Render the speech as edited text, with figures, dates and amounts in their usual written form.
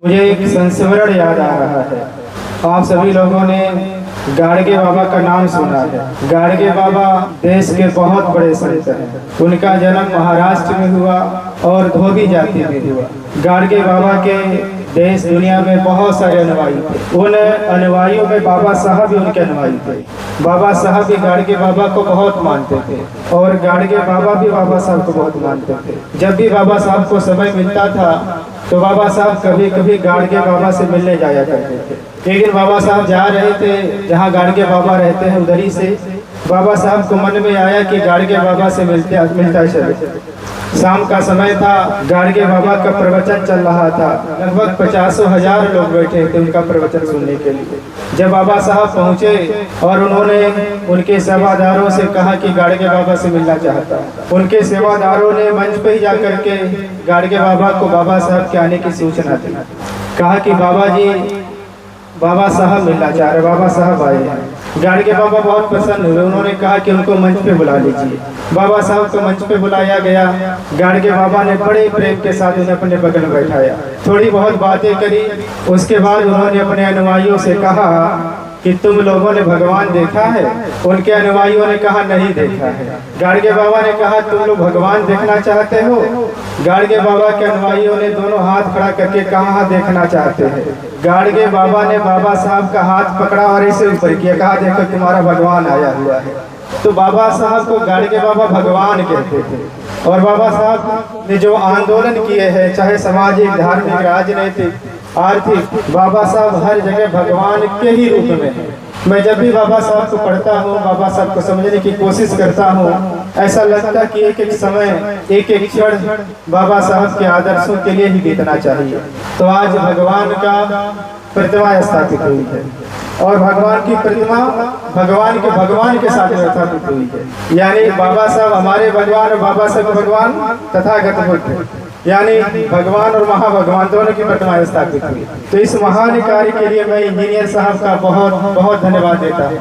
मुझे एक संस्मरण याद आ रहा है। आप सभी लोगों ने गाडगे बाबा का नाम सुना है। गाडगे बाबा देश के बहुत बड़े संत हैं। उनका जन्म महाराष्ट्र में हुआ और धोबी जाति में हुआ। गाडगे बाबा के देश दुनिया में बहुत सारे अनुयायी थे। उन अनुयायियों में बाबा साहब भी उनके अनुयायी थे। बाबा साहब भी गाडगे बाबा को बहुत मानते थे और गाडगे बाबा भी बाबा साहब को बहुत मानते थे। जब भी बाबा साहब को समय मिलता था तो बाबा साहब कभी कभी गाडगे बाबा से मिलने जाया करते थे। एक दिन बाबा साहब जा रहे थे जहाँ गाडगे बाबा रहते हैं, उधर ही से बाबा साहब को मन में आया कि गाडगे बाबा से मिलता चले। शाम का समय था, गाडगे बाबा का प्रवचन चल रहा था। लगभग 50,000 लोग बैठे थे उनका प्रवचन सुनने के लिए। जब बाबा साहब पहुंचे और उन्होंने उनके सेवादारों से कहा कि गाडगे बाबा से मिलना चाहता, उनके सेवादारों ने मंच पे ही जाकर के गाडगे बाबा को बाबा साहब के आने की सूचना दी। कहा कि बाबा जी, बाबा साहब मिलना चाह रहे। बाबा साहब आए हैं। गाडगे बाबा बहुत प्रसन्न हुए। उन्होंने कहा कि उनको मंच पे बुला लीजिए। बाबा साहब को मंच पे बुलाया गया। गाडगे बाबा ने बड़े प्रेम के साथ उन्हें अपने बगल में बैठाया। थोड़ी बहुत बातें करी। उसके बाद उन्होंने अपने अनुयायियों से कहा कि तुम लोगों ने भगवान देखा है? उनके अनुयायियों ने कहा नहीं देखा है। गाडगे बाबा ने कहा तुम लोग भगवान देखना चाहते हो? गाडगे बाबा के अनुयायियों ने दोनों हाथ खड़ा करके कहा देखना चाहते हैं। गाडगे बाबा ने बाबा साहब का हाथ पकड़ा और ऐसे ऊपर किया, कहा देखो तुम्हारा भगवान आया हुआ है। तो बाबा साहब को गाडगे बाबा भगवान कहते थे। और बाबा साहब ने जो आंदोलन किए हैं, चाहे सामाजिक, धार्मिक, राजनीतिक, आर्थिक, बाबा साहब हर जगह भगवान के ही रूप में है। मैं जब भी बाबा साहब को पढ़ता हूँ, बाबा साहब को समझने की कोशिश करता हूँ, ऐसा लगता कि एक एक समय, एक एक क्षण बाबा साहब के आदर्शों के लिए ही बीतना चाहिए। तो आज भगवान का प्रतिमा स्थापित हुई है और भगवान की प्रतिमा भगवान के साथ स्थापित हुई है। यानी बाबा साहब हमारे भगवान और बाबा साहब भगवान तथागत बुद्ध, यानी भगवान और महाभगवान दोनों की प्रतिमा स्थापित हुई। तो इस महान कार्य के लिए मैं इंजीनियर साहब का बहुत बहुत धन्यवाद देता हूँ।